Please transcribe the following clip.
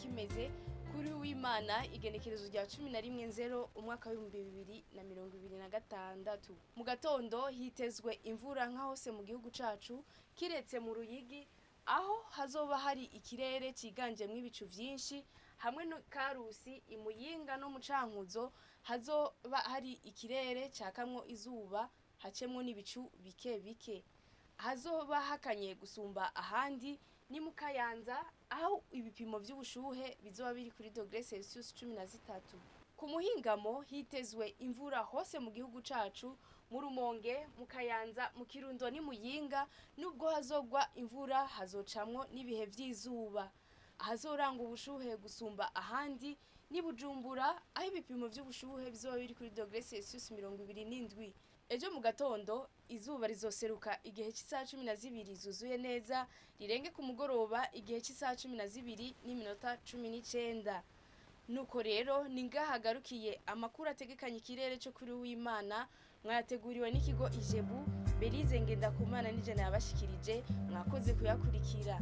kimeze kuri w'Imana igenekerezo rya 11/0 umwaka wa 2026. Mu gatondo hitezwe imvura nka hose mu gihugu cacu kiretse mu Ruyigi aho hazoba hari ikirere ciganjemwo ibicu vyinshi hamwe no Karusi, Imuyinga no mu Cankuzo hazoba hari ikirere cakamwo izuba hacemwo n'ibicu bike bike. Hazoba hakanye gusumba ahandi ni mu Kayanza aho ibipimo vy'ubushuhe bizoba biri kuri °C 13. Ku muhingamo hitezwe imvura hose mu gihugu cacu mu Rumonge, mu Kayanza, mu Kirundo ni Muyinga nubwo hazogwa imvura hazocamwo n'ibihe vy'izuba. Ahazoranga ubushuhe gusumba ahandi ni Bujumbura aho ibipimo vy'ubushuhe bizoba biri kuri °C 27. Ejo mu gatondo izuba rizoseruka igihe cy'isaha 12 zuzuye neza rirenge ku mugoroba igihe cy'isaha 12:19. Nuko rero ningahagarukiye amakuru ategekanye ikirere cyo kuri w'Imana mwateguriwe n'ikigo Ijebu. Belize Ngendakumana nije nabashikirije mwakoze kuyakurikira.